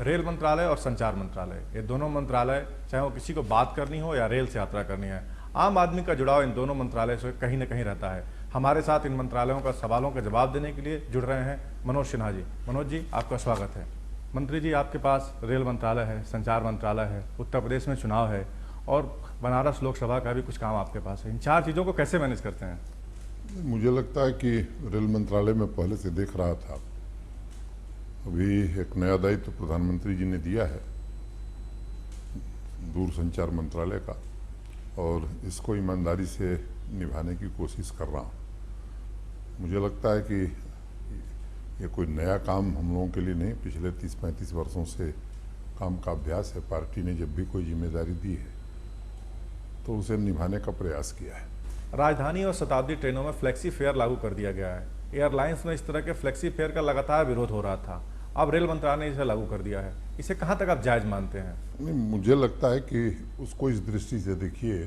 Rail मंत्रालय और संचार मंत्रालय, ये दोनों मंत्रालय, चाहे वो किसी को बात करनी हो या रेल से यात्रा करनी है, आम आदमी का जुड़ाव इन दोनों मंत्रालय से कहीं ना कहीं रहता है। हमारे साथ इन मंत्रालयों का सवालों का जवाब देने के लिए जुड़ रहे हैं मनोज सिन्हा जी। मनोज जी, आपका स्वागत है। मंत्री जी, आपके पास रेल मंत्रालय है, संचार मंत्रालय है, उत्तर प्रदेश में चुनाव है और बनारस लोकसभा का भी कुछ काम आपके पास है। इन चार चीज़ों को कैसे मैनेज करते हैं? मुझे लगता है कि रेल मंत्रालय में पहले से देख रहा था। अभी एक नया दायित्व प्रधानमंत्री जी ने दिया है दूरसंचार मंत्रालय का, और इसको ईमानदारी से निभाने की कोशिश कर रहा हूँ। मुझे लगता है कि ये कोई नया काम हम लोगों के लिए नहीं, पिछले 30-35 वर्षों से काम का अभ्यास है। पार्टी ने जब भी कोई जिम्मेदारी दी है तो उसे निभाने का प्रयास किया है। राजधानी और शताब्दी ट्रेनों में फ्लेक्सी फेयर लागू कर दिया गया है। एयरलाइंस में इस तरह के फ्लेक्सी फेयर का लगातार विरोध हो रहा था, अब रेल मंत्रालय ने इसे लागू कर दिया है। इसे कहाँ तक आप जायज़ मानते हैं? नहीं, मुझे लगता है कि उसको इस दृष्टि से देखिए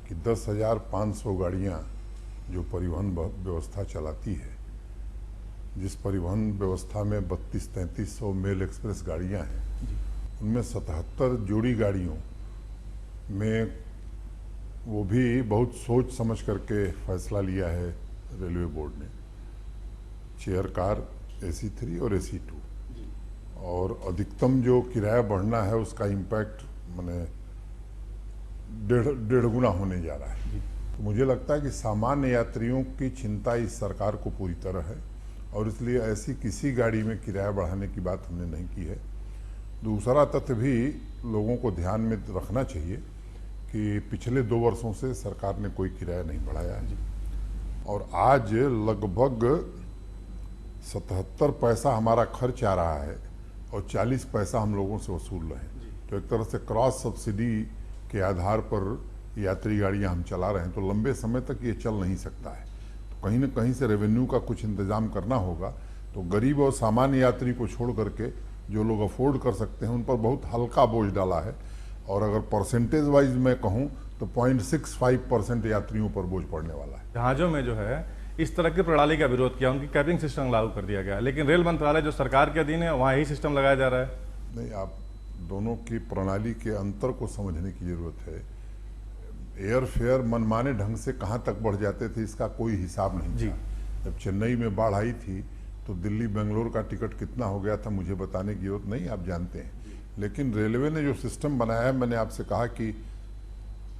कि 10,500 गाड़ियाँ जो परिवहन व्यवस्था चलाती है, जिस परिवहन व्यवस्था में 32-3300 मेल एक्सप्रेस गाड़ियाँ हैं, उनमें 77 जोड़ी गाड़ियों में वो भी बहुत सोच समझ करके फैसला लिया है रेलवे बोर्ड ने। चेयर कार AC3 और AC2, और अधिकतम जो किराया बढ़ना है उसका इम्पैक्ट माने डेढ़ गुना होने जा रहा है। तो मुझे लगता है कि सामान्य यात्रियों की चिंता इस सरकार को पूरी तरह है, और इसलिए ऐसी किसी गाड़ी में किराया बढ़ाने की बात हमने नहीं की है। दूसरा तथ्य भी लोगों को ध्यान में रखना चाहिए कि पिछले 2 वर्षों से सरकार ने कोई किराया नहीं बढ़ाया है, और आज लगभग 77 पैसा हमारा खर्च आ रहा है और 40 पैसा हम लोगों से वसूल रहे हैं। तो एक तरह से क्रॉस सब्सिडी के आधार पर यात्री गाड़ियां हम चला रहे हैं, तो लंबे समय तक ये चल नहीं सकता है। तो कहीं न कहीं से रेवेन्यू का कुछ इंतजाम करना होगा। तो गरीब और सामान्य यात्री को छोड़ करके जो लोग अफोर्ड कर सकते हैं उन पर बहुत हल्का बोझ डाला है, और अगर परसेंटेज वाइज मैं कहूँ तो 0.65% यात्रियों पर बोझ पड़ने वाला है। जहाज़ों में जो है इस तरह की प्रणाली का विरोध किया, उनकी कैबिंग सिस्टम लागू कर दिया गया, लेकिन रेल मंत्रालय जो सरकार के अधीन है वहाँ यही सिस्टम लगाया जा रहा है। नहीं, आप दोनों की प्रणाली के अंतर को समझने की जरूरत है। एयर फेयर मनमाने ढंग से कहाँ तक बढ़ जाते थे इसका कोई हिसाब नहीं जी। था। जब चेन्नई में बाढ़ आई थी तो दिल्ली बेंगलोर का टिकट कितना हो गया था मुझे बताने की जरूरत नहीं, आप जानते हैं। लेकिन रेलवे ने जो सिस्टम बनाया है, मैंने आपसे कहा कि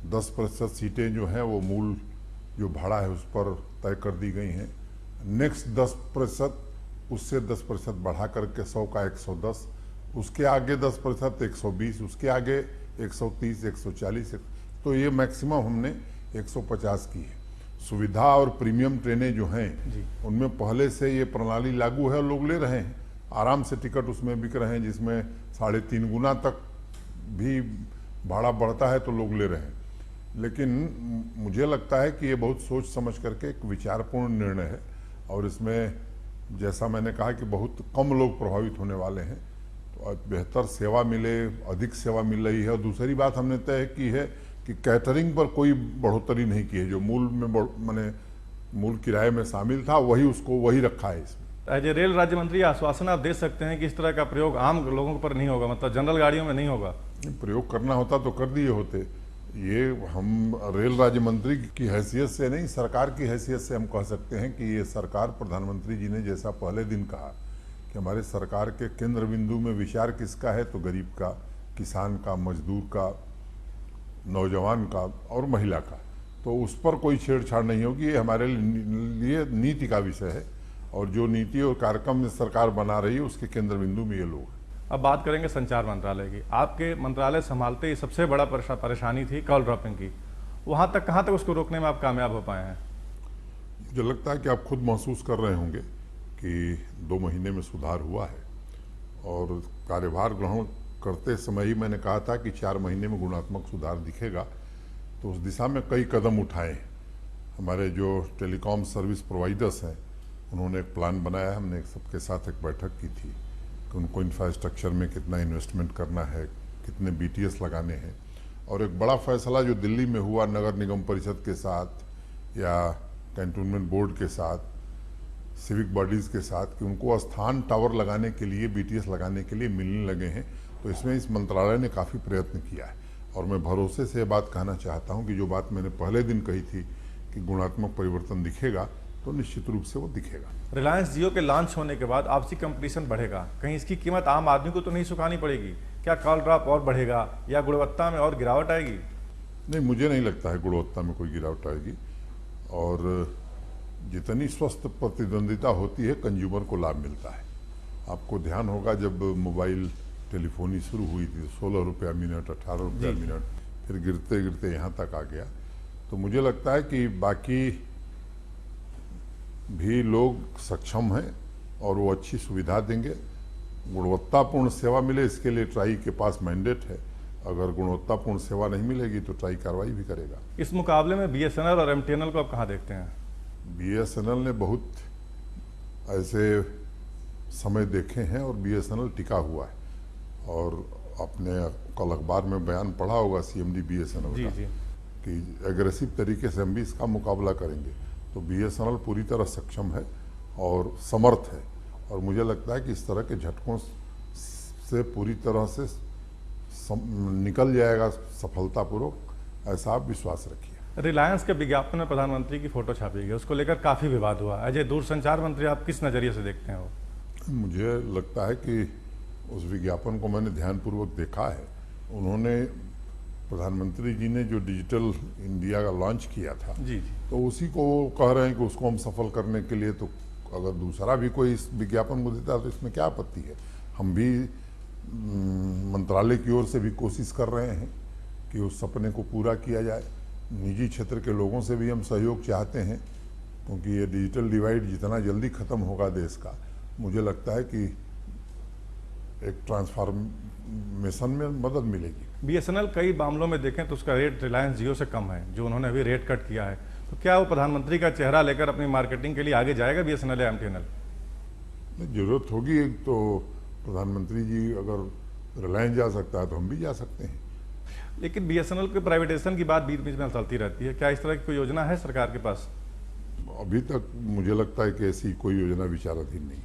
10% सीटें जो हैं वो मूल जो भाड़ा है उस पर तय कर दी गई हैं। नेक्स्ट 10% उससे 10% बढ़ा करके 100 का 110, उसके आगे 10% 120, उसके आगे 130, 140, तो ये मैक्सिमम हमने 150 की है। सुविधा और प्रीमियम ट्रेनें जो हैं उनमें पहले से ये प्रणाली लागू है और लोग ले रहे हैं, आराम से टिकट उसमें बिक रहे हैं, जिसमें 3.5 गुना तक भी भाड़ा बढ़ता है तो लोग ले रहे हैं। लेकिन मुझे लगता है कि ये बहुत सोच समझ करके एक विचारपूर्ण निर्णय है, और इसमें जैसा मैंने कहा कि बहुत कम लोग प्रभावित होने वाले हैं, तो बेहतर सेवा मिले, अधिक सेवा मिल रही है। और दूसरी बात हमने तय की है कि कैटरिंग पर कोई बढ़ोतरी नहीं की है, जो मूल में माने मूल किराए में शामिल था वही रखा है इसमें। एज ए रेल राज्य मंत्री आश्वासन आप दे सकते हैं कि इस तरह का प्रयोग आम लोगों पर नहीं होगा, मतलब जनरल गाड़ियों में नहीं होगा? प्रयोग करना होता तो कर दिए होते। ये हम रेल राज्य मंत्री की हैसियत से नहीं, सरकार की हैसियत से हम कह सकते हैं कि ये सरकार, प्रधानमंत्री जी ने जैसा पहले दिन कहा कि हमारे सरकार के केंद्र बिंदु में विचार किसका है, तो गरीब का, किसान का, मजदूर का, नौजवान का और महिला का, तो उस पर कोई छेड़छाड़ नहीं होगी। ये हमारे लिए नीति का विषय है, और जो नीति और कार्यक्रम सरकार बना रही है उसके केंद्र बिंदु में ये लोग हैं। अब बात करेंगे संचार मंत्रालय की। आपके मंत्रालय संभालते ही सबसे बड़ा परेशानी थी कॉल ड्रॉपिंग की, वहाँ तक कहाँ तक उसको रोकने में आप कामयाब हो पाए हैं? मुझे लगता है कि आप खुद महसूस कर रहे होंगे कि 2 महीने में सुधार हुआ है, और कार्यभार ग्रहण करते समय ही मैंने कहा था कि 4 महीने में गुणात्मक सुधार दिखेगा, तो उस दिशा में कई कदम उठाए हैं। हमारे जो टेलीकॉम सर्विस प्रोवाइडर्स हैं उन्होंने एक प्लान बनाया, हमने सबके साथ एक बैठक की थी कि उनको इंफ्रास्ट्रक्चर में कितना इन्वेस्टमेंट करना है, कितने BTS लगाने हैं। और एक बड़ा फैसला जो दिल्ली में हुआ नगर निगम परिषद के साथ या कैंटोनमेंट बोर्ड के साथ, सिविक बॉडीज़ के साथ कि उनको स्थान टावर लगाने के लिए, बीटीएस लगाने के लिए मिलने लगे हैं। तो इसमें इस मंत्रालय ने काफ़ी प्रयत्न किया है और मैं भरोसे से बात कहना चाहता हूं कि जो बात मैंने पहले दिन कही थी कि गुणात्मक परिवर्तन दिखेगा, तो निश्चित रूप से वो दिखेगा। रिलायंस जियो के लॉन्च होने के बाद आपसी कंपटीशन बढ़ेगा, कहीं इसकी कीमत आम आदमी को तो नहीं चुकानी पड़ेगी? क्या कॉल ड्रॉप और बढ़ेगा या गुणवत्ता में और गिरावट आएगी? नहीं, मुझे नहीं लगता है गुणवत्ता में कोई गिरावट आएगी। और जितनी स्वस्थ प्रतिद्वंदिता होती है, कंज्यूमर को लाभ मिलता है। आपको ध्यान होगा जब मोबाइल टेलीफोनी शुरू हुई थी, 16 रुपया मिनट, 18 रुपया मिनट, फिर गिरते गिरते यहाँ तक आ गया। तो मुझे लगता है कि बाकी भी लोग सक्षम हैं और वो अच्छी सुविधा देंगे। गुणवत्तापूर्ण सेवा मिले, इसके लिए ट्राई के पास मैंडेट है। अगर गुणवत्तापूर्ण सेवा नहीं मिलेगी तो ट्राई कार्रवाई भी करेगा। इस मुकाबले में बीएसएनएल और एमटीएनएल को आप कहाँ देखते हैं? बीएसएनएल ने बहुत ऐसे समय देखे हैं और बीएसएनएल टिका हुआ है। और अपने कल अखबार में बयान पढ़ा होगा सीएमडी बीएसएनएल का कि एग्रेसिव तरीके से हम भी इसका मुकाबला करेंगे। तो बीएसएनएल पूरी तरह सक्षम है और समर्थ है और मुझे लगता है कि इस तरह के झटकों से पूरी तरह से निकल जाएगा सफलतापूर्वक, ऐसा आप विश्वास रखिए। रिलायंस के विज्ञापन में प्रधानमंत्री की फोटो छापी गई, उसको लेकर काफ़ी विवाद हुआ। अजय, दूरसंचार मंत्री, आप किस नज़रिए से देखते हैं वो? मुझे लगता है कि उस विज्ञापन को मैंने ध्यानपूर्वक देखा है। उन्होंने, प्रधानमंत्री जी ने जो डिजिटल इंडिया का लॉन्च किया था, जी, तो उसी को वो कह रहे हैं कि उसको हम सफल करने के लिए, तो अगर दूसरा भी कोई इस विज्ञापन को देता है तो इसमें क्या आपत्ति है। हम भी मंत्रालय की ओर से भी कोशिश कर रहे हैं कि उस सपने को पूरा किया जाए। निजी क्षेत्र के लोगों से भी हम सहयोग चाहते हैं, क्योंकि ये डिजिटल डिवाइड जितना जल्दी ख़त्म होगा देश का, मुझे लगता है कि एक ट्रांसफॉर्मेशन में मदद मिलेगी। बीएसएनएल कई मामलों में देखें तो उसका रेट रिलायंस जियो से कम है, जो उन्होंने अभी रेट कट किया है। तो क्या वो प्रधानमंत्री का चेहरा लेकर अपनी मार्केटिंग के लिए आगे जाएगा बीएसएनएल या एमटीएनएल? जरूरत होगी एक, तो प्रधानमंत्री जी अगर रिलायंस जा सकता है तो हम भी जा सकते हैं। लेकिन बीएसएनएल के प्राइवेटाइजेशन की बात बीच बीच में चलती रहती है, क्या इस तरह की कोई योजना है सरकार के पास? अभी तक मुझे लगता है कि ऐसी कोई योजना विचाराधीन नहीं।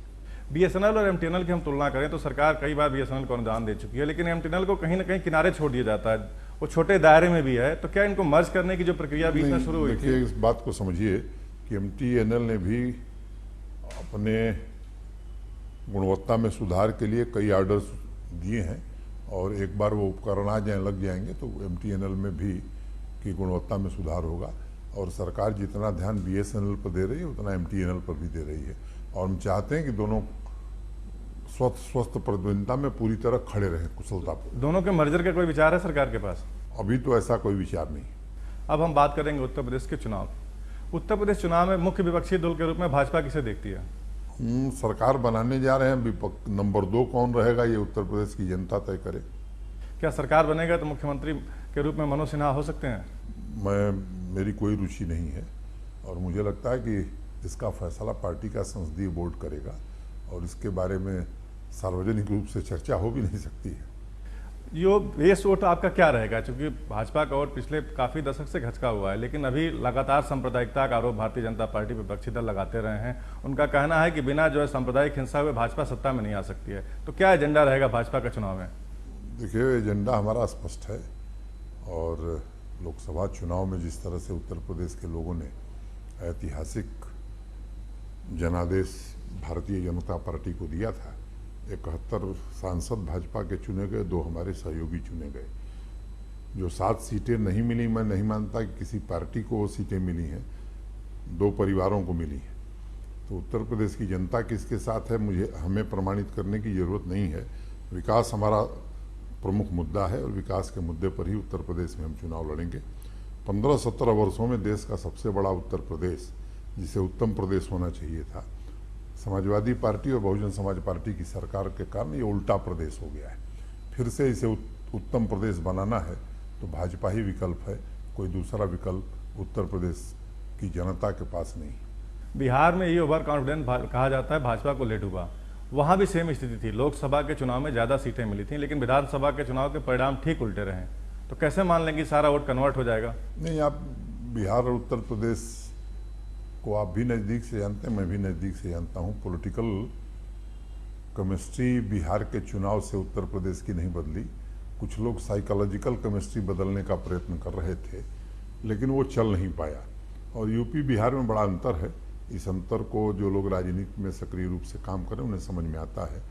बीएसएनएल और एमटीएनएल की हम तुलना करें तो सरकार कई बार बीएसएनएल को अनुदान दे चुकी है, लेकिन एमटीएनएल को कहीं ना कहीं किनारे छोड़ दिया जाता है, वो छोटे दायरे में भी है। तो क्या इनको मर्ज करने की जो प्रक्रिया बीच में शुरू हुई थी? इस बात को समझिए कि एमटीएनएल ने भी अपने गुणवत्ता में सुधार के लिए कई ऑर्डर्स दिए हैं और एक बार वो उपकरण आ जाए, लग जाएंगे, तो एमटीएनएल में भी की गुणवत्ता में सुधार होगा। और सरकार जितना ध्यान बीएसएनएल पर दे रही है उतना एमटीएनएल पर भी दे रही है और हम चाहते हैं कि दोनों स्वस्थ प्रतिद्वंदिता में पूरी तरह खड़े रहें कुशलतापूर्वक। दोनों के मर्जर का कोई विचार है सरकार के पास? अभी तो ऐसा कोई विचार नहीं। अब हम बात करेंगे उत्तर प्रदेश के चुनाव। उत्तर प्रदेश चुनाव में मुख्य विपक्षी दल के रूप में भाजपा किसे देखती है? सरकार बनाने जा रहे हैं, नंबर 2 कौन रहेगा ये उत्तर प्रदेश की जनता तय करे। क्या सरकार बनेगा तो मुख्यमंत्री के रूप में मनोज सिन्हा हो सकते हैं? मेरी कोई रुचि नहीं है और मुझे लगता है कि इसका फैसला पार्टी का संसदीय बोर्ड करेगा और इसके बारे में सार्वजनिक रूप से चर्चा हो भी नहीं सकती है। यो बेस वोट आपका क्या रहेगा? क्योंकि भाजपा का वोट पिछले काफ़ी दशक से घचका हुआ है, लेकिन अभी लगातार सांप्रदायिकता का आरोप भारतीय जनता पार्टी विपक्षी दल लगाते रहे हैं। उनका कहना है कि बिना जो है सांप्रदायिक हिंसा हुए भाजपा सत्ता में नहीं आ सकती है। तो क्या एजेंडा रहेगा भाजपा का चुनाव में? देखिए, एजेंडा हमारा स्पष्ट है और लोकसभा चुनाव में जिस तरह से उत्तर प्रदेश के लोगों ने ऐतिहासिक जनादेश भारतीय जनता पार्टी को दिया था, 71 सांसद भाजपा के चुने गए, 2 हमारे सहयोगी चुने गए। जो 7 सीटें नहीं मिली, मैं नहीं मानता कि किसी पार्टी को वो सीटें मिली हैं, 2 परिवारों को मिली हैं। तो उत्तर प्रदेश की जनता किसके साथ है हमें प्रमाणित करने की ज़रूरत नहीं है। विकास हमारा प्रमुख मुद्दा है और विकास के मुद्दे पर ही उत्तर प्रदेश में हम चुनाव लड़ेंगे। 15-17 वर्षों में देश का सबसे बड़ा उत्तर प्रदेश, जिसे उत्तम प्रदेश होना चाहिए था, समाजवादी पार्टी और बहुजन समाज पार्टी की सरकार के कारण ये उल्टा प्रदेश हो गया है। फिर से इसे उत्तम प्रदेश बनाना है तो भाजपा ही विकल्प है, कोई दूसरा विकल्प उत्तर प्रदेश की जनता के पास नहीं। बिहार में ये ओवर कॉन्फिडेंस कहा जाता है भाजपा को ले डूबा, वहाँ भी सेम स्थिति थी। लोकसभा के चुनाव में ज़्यादा सीटें मिली थी, लेकिन विधानसभा के चुनाव के परिणाम ठीक उल्टे रहे। तो कैसे मान लेंगे सारा वोट कन्वर्ट हो जाएगा? नहीं, आप बिहार और उत्तर प्रदेश को आप भी नज़दीक से जानते हैं, मैं भी नज़दीक से जानता हूँ। पॉलिटिकल केमिस्ट्री बिहार के चुनाव से उत्तर प्रदेश की नहीं बदली। कुछ लोग साइकोलॉजिकल केमिस्ट्री बदलने का प्रयत्न कर रहे थे, लेकिन वो चल नहीं पाया। और यूपी बिहार में बड़ा अंतर है। इस अंतर को जो लोग राजनीति में सक्रिय रूप से काम करें उन्हें समझ में आता है।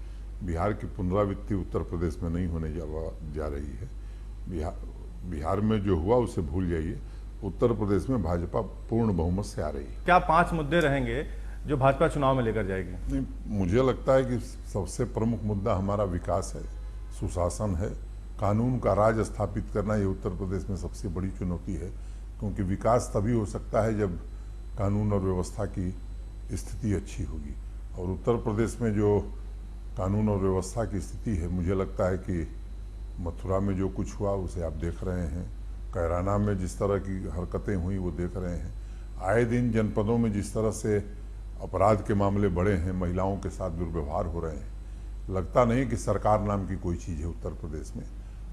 बिहार की पुनरावृत्ति उत्तर प्रदेश में नहीं होने जा रही है। बिहार में जो हुआ उसे भूल जाइए। उत्तर प्रदेश में भाजपा पूर्ण बहुमत से आ रही है। क्या 5 मुद्दे रहेंगे जो भाजपा चुनाव में लेकर जाएगी? नहीं, मुझे लगता है कि सबसे प्रमुख मुद्दा हमारा विकास है, सुशासन है, कानून का राज स्थापित करना। ये उत्तर प्रदेश में सबसे बड़ी चुनौती है, क्योंकि विकास तभी हो सकता है जब कानून और व्यवस्था की स्थिति अच्छी होगी। और उत्तर प्रदेश में जो कानून और व्यवस्था की स्थिति है, मुझे लगता है कि मथुरा में जो कुछ हुआ उसे आप देख रहे हैं, कैराना में जिस तरह की हरकतें हुई वो देख रहे हैं, आए दिन जनपदों में जिस तरह से अपराध के मामले बढ़े हैं, महिलाओं के साथ दुर्व्यवहार हो रहे हैं। लगता नहीं कि सरकार नाम की कोई चीज़ है उत्तर प्रदेश में।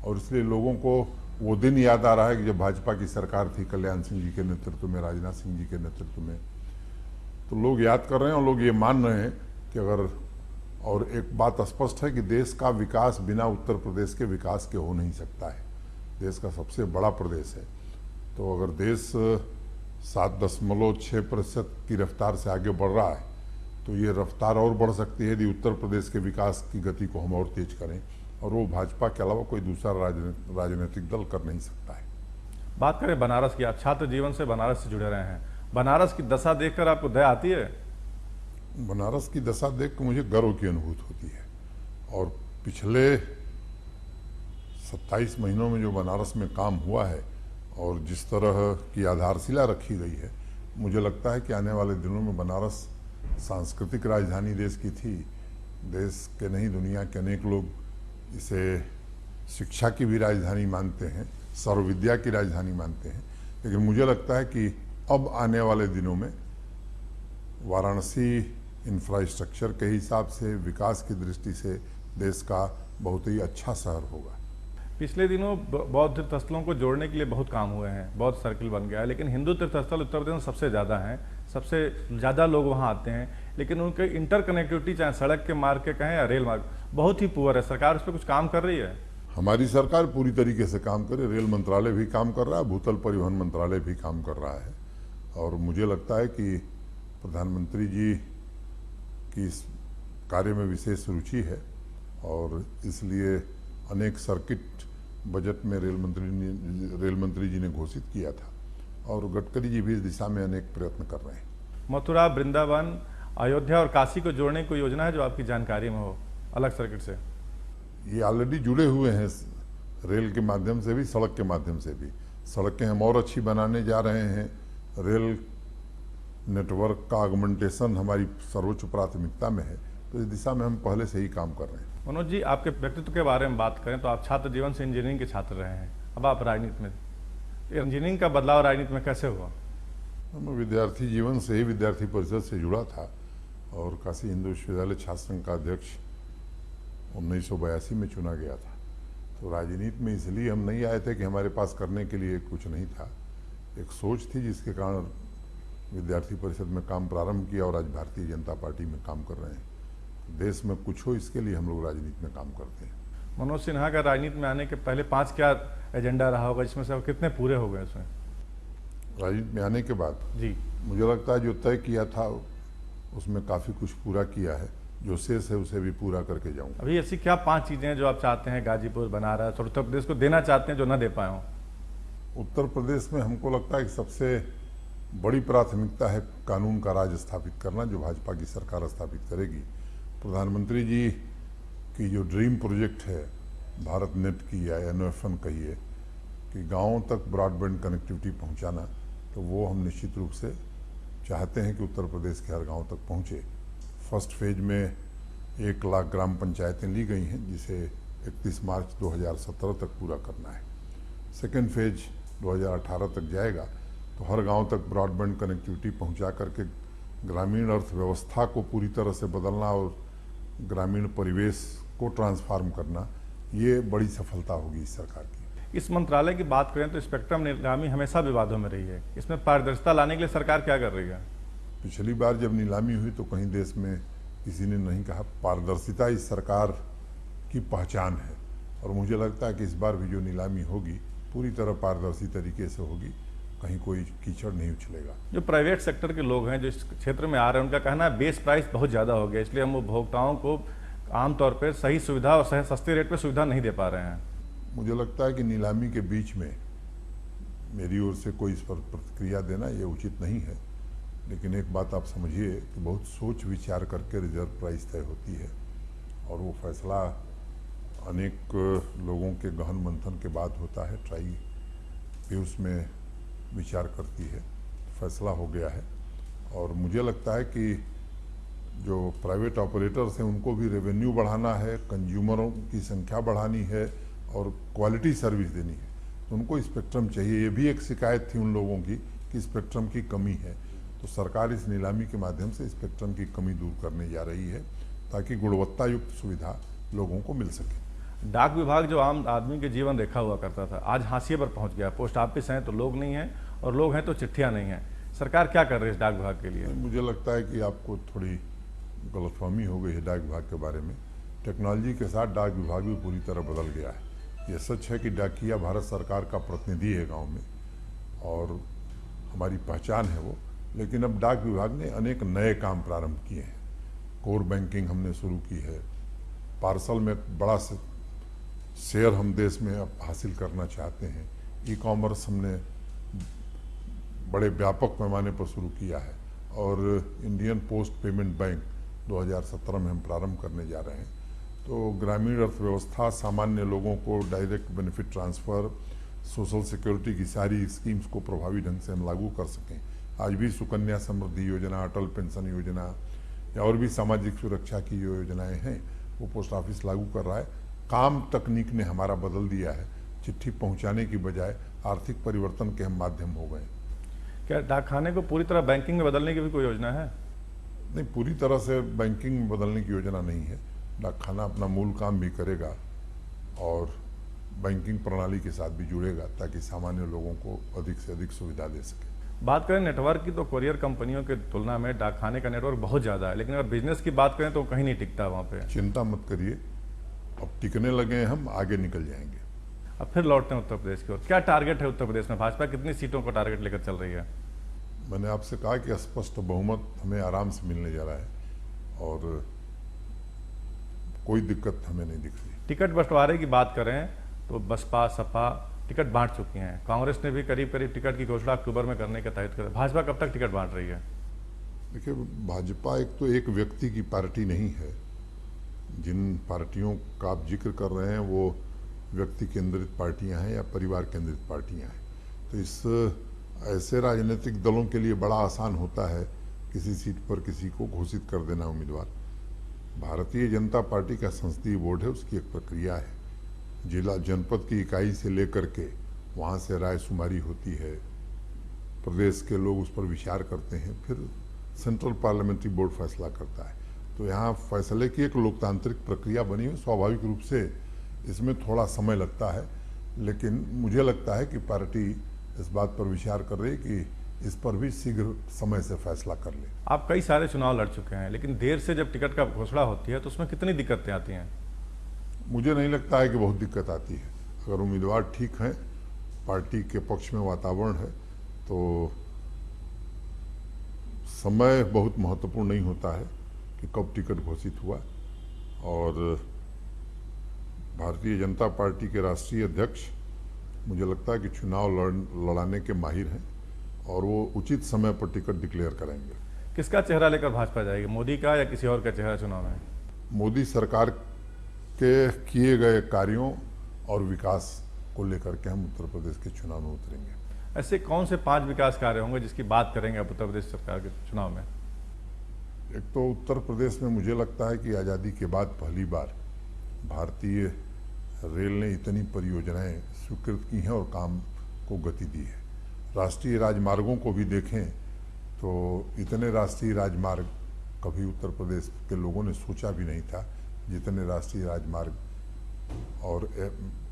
और इसलिए लोगों को वो दिन याद आ रहा है कि जब भाजपा की सरकार थी, कल्याण सिंह जी के नेतृत्व में, राजनाथ सिंह जी के नेतृत्व में। तो लोग याद कर रहे हैं और लोग ये मान रहे हैं कि अगर, और एक बात स्पष्ट है कि देश का विकास बिना उत्तर प्रदेश के विकास के हो नहीं सकता है। देश का सबसे बड़ा प्रदेश है। तो अगर देश 7.6% की रफ्तार से आगे बढ़ रहा है, तो ये रफ्तार और बढ़ सकती है यदि उत्तर प्रदेश के विकास की गति को हम और तेज करें, और वो भाजपा के अलावा कोई दूसरा राजनीतिक दल कर नहीं सकता है। बात करें बनारस की, आप छात्र जीवन से बनारस से जुड़े रहे हैं। बनारस की दशा देखकर आपको दया आती है? बनारस की दशा देख कर मुझे गर्व की अनुभूति होती है। और पिछले 27 महीनों में जो बनारस में काम हुआ है और जिस तरह की आधारशिला रखी गई है, मुझे लगता है कि आने वाले दिनों में बनारस सांस्कृतिक राजधानी देश की थी। देश के नहीं, दुनिया के अनेक लोग इसे शिक्षा की भी राजधानी मानते हैं, सर्वविद्या की राजधानी मानते हैं। लेकिन मुझे लगता है कि अब आने वाले दिनों में वाराणसी इंफ्रास्ट्रक्चर के हिसाब से, विकास की दृष्टि से देश का बहुत ही अच्छा शहर होगा। पिछले दिनों बौद्ध तीर्थस्थलों को जोड़ने के लिए बहुत काम हुए हैं, बौद्ध सर्किल बन गया है, लेकिन हिंदू तीर्थस्थल उत्तर प्रदेश में सबसे ज़्यादा हैं, सबसे ज़्यादा लोग वहाँ आते हैं, लेकिन उनके इंटरकनेक्टिविटी, चाहे सड़क के मार्ग के कहें या रेल मार्ग, बहुत ही पुअर है। सरकार उस पर कुछ काम कर रही है? हमारी सरकार पूरी तरीके से काम करे। रेल मंत्रालय भी काम कर रहा है, भूतल परिवहन मंत्रालय भी काम कर रहा है। और मुझे लगता है कि प्रधानमंत्री जी की इस कार्य में विशेष रुचि है, और इसलिए अनेक सर्किट बजट में रेल मंत्री जी ने घोषित किया था, और गडकरी जी भी इस दिशा में अनेक प्रयत्न कर रहे हैं। मथुरा, वृंदावन, अयोध्या और काशी को जोड़ने की कोई योजना है जो आपकी जानकारी में हो अलग सर्किट से? ये ऑलरेडी जुड़े हुए हैं, रेल के माध्यम से भी, सड़क के माध्यम से भी। सड़कें हम और अच्छी बनाने जा रहे हैं। रेल नेटवर्क का ऑगमेंटेशन हमारी सर्वोच्च प्राथमिकता में है, तो इस दिशा में हम पहले से ही काम कर रहे हैं। मनोज जी, आपके व्यक्तित्व के बारे में बात करें तो आप छात्र जीवन से इंजीनियरिंग के छात्र रहे हैं, अब आप राजनीति में। इंजीनियरिंग का बदलाव राजनीति में कैसे हुआ? मैं विद्यार्थी जीवन से ही विद्यार्थी परिषद से जुड़ा था, और काशी हिंदू विश्वविद्यालय छात्र संघ का अध्यक्ष 1982 में चुना गया था। तो राजनीति में इसलिए हम नहीं आए थे कि हमारे पास करने के लिए कुछ नहीं था, एक सोच थी जिसके कारण विद्यार्थी परिषद में काम प्रारंभ किया, और आज भारतीय जनता पार्टी में काम कर रहे हैं। देश में कुछ हो, इसके लिए हम लोग राजनीति में काम करते हैं। मनोज सिन्हा का राजनीति में आने के पहले 5 क्या एजेंडा रहा होगा, जिसमें से अब कितने पूरे हो गए उसमें? राजनीति में आने के बाद जी, मुझे लगता है जो तय किया था उसमें काफ़ी कुछ पूरा किया है, जो शेष है उसे भी पूरा करके जाऊँ। अभी ऐसी क्या 5 चीज़ें हैं जो आप चाहते हैं गाजीपुर, बनारस और उत्तर प्रदेश को देना चाहते हैं जो न दे पाए हों? उत्तर प्रदेश में हमको लगता है कि सबसे बड़ी प्राथमिकता है कानून का राज स्थापित करना, जो भाजपा की सरकार स्थापित करेगी। प्रधानमंत्री जी की जो ड्रीम प्रोजेक्ट है भारत नेट की, या NFN कहिए, कि गाँवों तक ब्रॉडबैंड कनेक्टिविटी पहुँचाना, तो वो हम निश्चित रूप से चाहते हैं कि उत्तर प्रदेश के हर गाँव तक पहुँचे। फर्स्ट फेज में 1 लाख ग्राम पंचायतें ली गई हैं, जिसे 31 मार्च 2017 तक पूरा करना है। सेकेंड फेज 2018 तक जाएगा, तो हर गांव तक ब्रॉडबैंड कनेक्टिविटी पहुंचा करके ग्रामीण अर्थव्यवस्था को पूरी तरह से बदलना और ग्रामीण परिवेश को ट्रांसफॉर्म करना, ये बड़ी सफलता होगी इस सरकार की। इस मंत्रालय की बात करें तो स्पेक्ट्रम नीलामी हमेशा विवादों में रही है, इसमें पारदर्शिता लाने के लिए सरकार क्या कर रही है? पिछली बार जब नीलामी हुई तो कहीं देश में किसी ने नहीं कहा। पारदर्शिता इस सरकार की पहचान है और मुझे लगता है कि इस बार भी जो नीलामी होगी पूरी तरह पारदर्शी तरीके से होगी, कहीं कोई कीचड़ नहीं उछलेगा। जो प्राइवेट सेक्टर के लोग हैं जो इस क्षेत्र में आ रहे हैं, उनका कहना है बेस प्राइस बहुत ज़्यादा हो गया, इसलिए हम उपभोक्ताओं को आमतौर पर सही सुविधा और सस्ते रेट पर सुविधा नहीं दे पा रहे हैं। मुझे लगता है कि नीलामी के बीच में मेरी ओर से कोई इस पर प्रतिक्रिया देना ये उचित नहीं है, लेकिन एक बात आप समझिए कि बहुत सोच विचार करके रिजर्व प्राइस तय होती है और वो फैसला अनेक लोगों के गहन मंथन के बाद होता है। ट्राई भी उसमें विचार करती है, फैसला हो गया है और मुझे लगता है कि जो प्राइवेट ऑपरेटर्स हैं उनको भी रेवेन्यू बढ़ाना है, कंज्यूमरों की संख्या बढ़ानी है और क्वालिटी सर्विस देनी है, तो उनको स्पेक्ट्रम चाहिए। ये भी एक शिकायत थी उन लोगों की कि स्पेक्ट्रम की कमी है, तो सरकार इस नीलामी के माध्यम से स्पेक्ट्रम की कमी दूर करने जा रही है ताकि गुणवत्ता युक्त सुविधा लोगों को मिल सके। डाक विभाग जो आम आदमी के जीवन रेखा हुआ करता था, आज हाशिए पर पहुंच गया। पोस्ट ऑफिस हैं तो लोग नहीं हैं और लोग हैं तो चिट्ठियां नहीं हैं। सरकार क्या कर रही है इस डाक विभाग के लिए? मुझे लगता है कि आपको थोड़ी गलतफहमी हो गई है डाक विभाग के बारे में। टेक्नोलॉजी के साथ डाक विभाग भी पूरी तरह बदल गया है। ये सच है कि डाकिया भारत सरकार का प्रतिनिधि है गांव में और हमारी पहचान है वो, लेकिन अब डाक विभाग ने अनेक नए काम प्रारंभ किए हैं। कोर बैंकिंग हमने शुरू की है, पार्सल में बड़ा शेयर हम देश में अब हासिल करना चाहते हैं, ई कॉमर्स हमने बड़े व्यापक पैमाने पर शुरू किया है और इंडियन पोस्ट पेमेंट बैंक 2017 में हम प्रारंभ करने जा रहे हैं। तो ग्रामीण अर्थव्यवस्था, सामान्य लोगों को direct benefit transfer, social security की सारी स्कीम्स को प्रभावी ढंग से हम लागू कर सकें। आज भी सुकन्या समृद्धि योजना, अटल पेंशन योजना या और भी सामाजिक सुरक्षा की जो योजनाएं हैं वो पोस्ट ऑफिस लागू कर रहा है। काम तकनीक ने हमारा बदल दिया है, चिट्ठी पहुंचाने की बजाय आर्थिक परिवर्तन के हम माध्यम हो गए। क्या डाकखाने को पूरी तरह बैंकिंग में बदलने की भी कोई योजना है? नहीं, पूरी तरह से बैंकिंग में बदलने की योजना नहीं है। डाकखाना अपना मूल काम भी करेगा और बैंकिंग प्रणाली के साथ भी जुड़ेगा ताकि सामान्य लोगों को अधिक से अधिक सुविधा दे सके। बात करें नेटवर्क की तो कुरियर कंपनियों की तुलना में डाकखाने का नेटवर्क बहुत ज़्यादा है, लेकिन अगर बिजनेस की बात करें तो कहीं नहीं टिकता वहाँ पे। चिंता मत करिए, अब टिकने लगे हैं, हम आगे निकल जाएंगे। अब फिर लौटते हैं उत्तर प्रदेश की ओर। क्या टारगेट है उत्तर प्रदेश में? भाजपा कितनी सीटों का टारगेट लेकर चल रही है? मैंने आपसे कहा कि स्पष्ट बहुमत हमें आराम से मिलने जा रहा है और कोई दिक्कत हमें नहीं दिख रही। टिकट बंटवारे की बात करें तो बसपा सपा टिकट बांट चुकी हैं। कांग्रेस ने भी करीब करीब टिकट की घोषणा अक्टूबर में करने का तहत करा। भाजपा कब तक टिकट बांट रही है? देखिए, भाजपा एक तो एक व्यक्ति की पार्टी नहीं है। जिन पार्टियों का आप जिक्र कर रहे हैं वो व्यक्ति केंद्रित पार्टियां हैं या परिवार केंद्रित पार्टियां हैं। तो इस ऐसे राजनीतिक दलों के लिए बड़ा आसान होता है किसी सीट पर किसी को घोषित कर देना उम्मीदवार। भारतीय जनता पार्टी का संसदीय बोर्ड है, उसकी एक प्रक्रिया है। जिला जनपद की इकाई से लेकर के वहाँ से रायशुमारी होती है, प्रदेश के लोग उस पर विचार करते हैं, फिर सेंट्रल पार्लियामेंट्री बोर्ड फैसला करता है। तो यहाँ फैसले की एक लोकतांत्रिक प्रक्रिया बनी है। स्वाभाविक रूप से इसमें थोड़ा समय लगता है, लेकिन मुझे लगता है कि पार्टी इस बात पर विचार कर रही है कि इस पर भी शीघ्र समय से फैसला कर ले। आप कई सारे चुनाव लड़ चुके हैं, लेकिन देर से जब टिकट का घोषणा होती है तो उसमें कितनी दिक्कतें आती हैं? मुझे नहीं लगता है कि बहुत दिक्कत आती है। अगर उम्मीदवार ठीक हैं, पार्टी के पक्ष में वातावरण है, तो समय बहुत महत्वपूर्ण नहीं होता है कि कब टिकट घोषित हुआ। और भारतीय जनता पार्टी के राष्ट्रीय अध्यक्ष मुझे लगता है कि चुनाव लड़ाने के माहिर हैं और वो उचित समय पर टिकट डिक्लेयर करेंगे। किसका चेहरा लेकर भाजपा जाएगी, मोदी का या किसी और का चेहरा चुनाव में? मोदी सरकार के किए गए कार्यों और विकास को लेकर के हम उत्तर प्रदेश के चुनाव में उतरेंगे। ऐसे कौन से 5 विकास कार्य होंगे जिसकी बात करेंगे आप उत्तर प्रदेश सरकार के चुनाव में? एक तो उत्तर प्रदेश में मुझे लगता है कि आज़ादी के बाद पहली बार भारतीय रेल ने इतनी परियोजनाएं स्वीकृत की हैं और काम को गति दी है। राष्ट्रीय राजमार्गों को भी देखें तो इतने राष्ट्रीय राजमार्ग कभी उत्तर प्रदेश के लोगों ने सोचा भी नहीं था, जितने राष्ट्रीय राजमार्ग और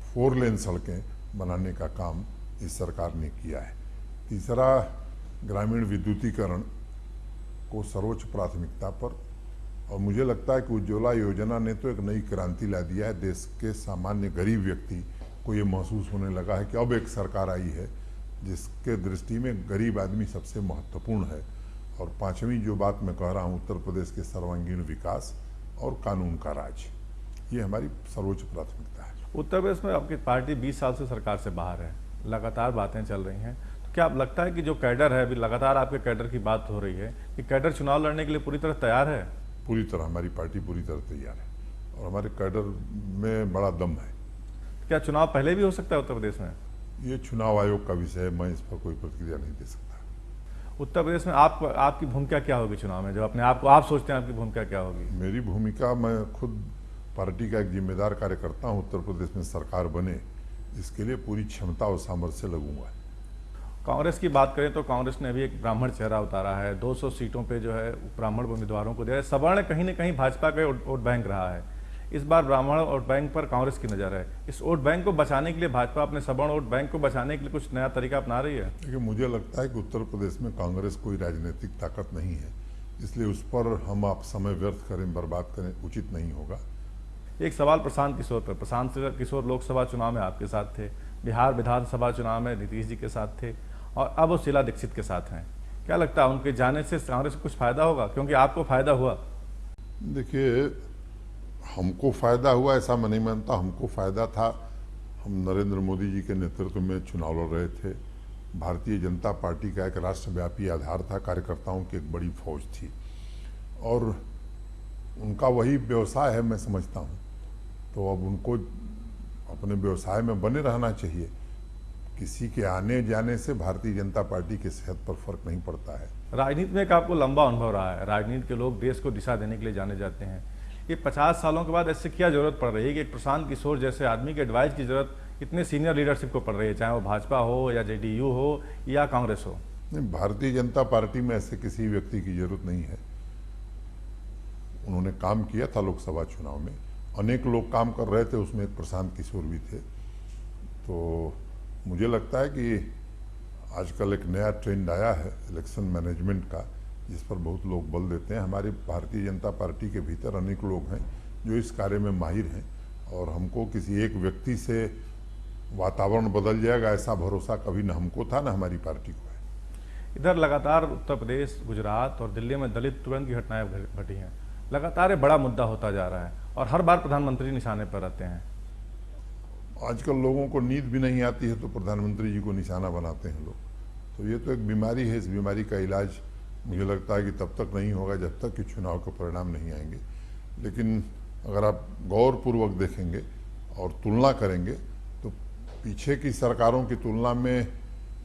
4 लेन सड़कें बनाने का काम इस सरकार ने किया है। तीसरा, ग्रामीण विद्युतीकरण को सर्वोच्च प्राथमिकता पर। और मुझे लगता है कि उज्ज्वला योजना ने तो एक नई क्रांति ला दिया है। देश के सामान्य गरीब व्यक्ति को ये महसूस होने लगा है कि अब एक सरकार आई है जिसके दृष्टि में गरीब आदमी सबसे महत्वपूर्ण है। और पांचवी जो बात मैं कह रहा हूँ, उत्तर प्रदेश के सर्वांगीण विकास और कानून का राज, ये हमारी सर्वोच्च प्राथमिकता है। उत्तर प्रदेश में आपकी पार्टी 20 साल से सरकार से बाहर है, लगातार बातें चल रही हैं, तो क्या आप लगता है कि जो कैडर है, अभी लगातार आपके कैडर की बात हो रही है कि कैडर चुनाव लड़ने के लिए पूरी तरह तैयार है? पूरी तरह हमारी पार्टी पूरी तरह तैयार है और हमारे कैडर में बड़ा दम है। क्या चुनाव पहले भी हो सकता है उत्तर प्रदेश में? ये चुनाव आयोग का विषय है, मैं इस पर कोई प्रतिक्रिया नहीं दे सकता। उत्तर प्रदेश में आपकी भूमिका क्या होगी चुनाव में? जब अपने आप को आप सोचते हैं आपकी भूमिका क्या होगी? मेरी भूमिका, मैं खुद पार्टी का एक जिम्मेदार कार्यकर्ता हूँ। उत्तर प्रदेश में सरकार बने इसके लिए पूरी क्षमता और सामर्थ्य से लगूंगा। कांग्रेस की बात करें तो कांग्रेस ने अभी एक ब्राह्मण चेहरा उतारा है, 200 सीटों पे जो है ब्राह्मण उम्मीदवारों को दिया है। सवर्ण कहीं न कहीं भाजपा का वोट बैंक रहा है, इस बार ब्राह्मण वोट बैंक पर कांग्रेस की नज़र है। इस वोट बैंक को बचाने के लिए भाजपा अपने सवर्ण वोट बैंक को बचाने के लिए कुछ नया तरीका अपना रही है? देखिए, मुझे लगता है कि उत्तर प्रदेश में कांग्रेस कोई राजनीतिक ताकत नहीं है, इसलिए उस पर हम आप समय व्यर्थ करें, बर्बाद करें, उचित नहीं होगा। एक सवाल प्रशांत किशोर पर। प्रशांत किशोर लोकसभा चुनाव में आपके साथ थे, बिहार विधानसभा चुनाव में नीतीश जी के साथ थे और अब वो शीला दीक्षित के साथ हैं। क्या लगता है उनके जाने से कांग्रेस को कुछ फायदा होगा? क्योंकि आपको फायदा हुआ। देखिए, हमको फायदा हुआ ऐसा मैं नहीं मानता। हमको फायदा था, हम नरेंद्र मोदी जी के नेतृत्व में चुनाव लड़ रहे थे। भारतीय जनता पार्टी का एक राष्ट्रव्यापी आधार था, कार्यकर्ताओं की एक बड़ी फौज थी और उनका वही व्यवसाय है, मैं समझता हूँ। तो अब उनको अपने व्यवसाय में बने रहना चाहिए। किसी के आने जाने से भारतीय जनता पार्टी की सेहत पर फर्क नहीं पड़ता है। राजनीति में एक आपको लंबा अनुभव रहा है, राजनीति के लोग देश को दिशा देने के लिए जाने जाते हैं। ये 50 सालों के बाद ऐसे क्या जरूरत पड़ रही है कि एक प्रशांत किशोर जैसे आदमी के एडवाइस की जरूरत इतने सीनियर लीडरशिप को पड़ रही है, चाहे वो भाजपा हो या जेडीयू हो या कांग्रेस हो? नहीं, भारतीय जनता पार्टी में ऐसे किसी व्यक्ति की जरूरत नहीं है। उन्होंने काम किया था लोकसभा चुनाव में, अनेक लोग काम कर रहे थे, उसमें एक प्रशांत किशोर भी थे। तो मुझे लगता है कि आजकल एक नया ट्रेंड आया है इलेक्शन मैनेजमेंट का, जिस पर बहुत लोग बल देते हैं। हमारी भारतीय जनता पार्टी के भीतर अनेक लोग हैं जो इस कार्य में माहिर हैं और हमको किसी एक व्यक्ति से वातावरण बदल जाएगा ऐसा भरोसा कभी न हमको था न हमारी पार्टी को है। इधर लगातार उत्तर प्रदेश, गुजरात और दिल्ली में दलित उत्पीड़न की घटनाएं घटी हैं। लगातार ये बड़ा मुद्दा होता जा रहा है और हर बार प्रधानमंत्री निशाने पर रहते हैं। आजकल लोगों को नींद भी नहीं आती है तो प्रधानमंत्री जी को निशाना बनाते हैं लोग। तो ये तो एक बीमारी है, इस बीमारी का इलाज मुझे लगता है कि तब तक नहीं होगा जब तक कि चुनाव के परिणाम नहीं आएंगे। लेकिन अगर आप गौरपूर्वक देखेंगे और तुलना करेंगे तो पीछे की सरकारों की तुलना में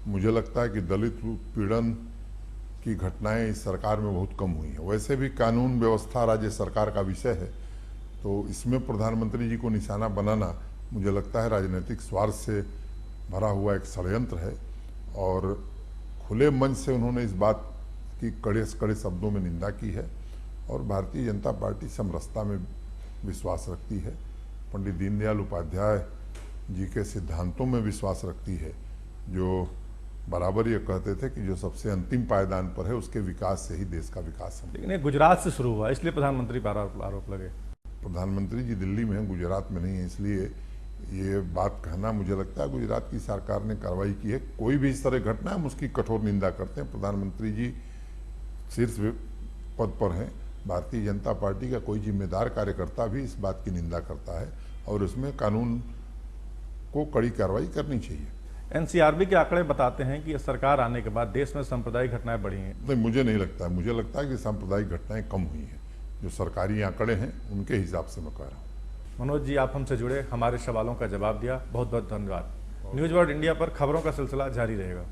मुझे लगता है कि दलित उत्पीड़न की घटनाएं इस सरकार में बहुत कम हुई हैं। वैसे भी कानून व्यवस्था राज्य सरकार का विषय है, तो इसमें प्रधानमंत्री जी को निशाना बनाना मुझे लगता है राजनीतिक स्वार्थ से भरा हुआ एक षड्यंत्र है और खुले मन से उन्होंने इस बात की कड़े कड़े शब्दों में निंदा की है। और भारतीय जनता पार्टी समरसता में विश्वास रखती है, पंडित दीनदयाल उपाध्याय जी के सिद्धांतों में विश्वास रखती है, जो बराबर ये कहते थे कि जो सबसे अंतिम पायदान पर है उसके विकास से ही देश का विकास है। लेकिन ये गुजरात से शुरू हुआ, इसलिए प्रधानमंत्री पर आरोप लगे। प्रधानमंत्री जी दिल्ली में हैं, गुजरात में नहीं है, इसलिए ये बात कहना मुझे लगता है गुजरात की सरकार ने कार्रवाई की है। कोई भी इस तरह घटना हम उसकी कठोर निंदा करते हैं। प्रधानमंत्री जी शीर्ष पद पर हैं। भारतीय जनता पार्टी का कोई जिम्मेदार कार्यकर्ता भी इस बात की निंदा करता है और उसमें कानून को कड़ी कार्रवाई करनी चाहिए। एनसीआरबी के आंकड़े बताते हैं कि सरकार आने के बाद देश में सांप्रदायिक घटनाएं बढ़ी हैं। नहीं, मुझे नहीं लगता है। मुझे लगता है कि सांप्रदायिक घटनाएं कम हुई हैं। जो सरकारी आंकड़े हैं उनके हिसाब से मैं कह रहा हूँ। मनोज जी, आप हमसे जुड़े, हमारे सवालों का जवाब दिया, बहुत बहुत धन्यवाद। न्यूज़ वर्ल्ड इंडिया पर खबरों का सिलसिला जारी रहेगा।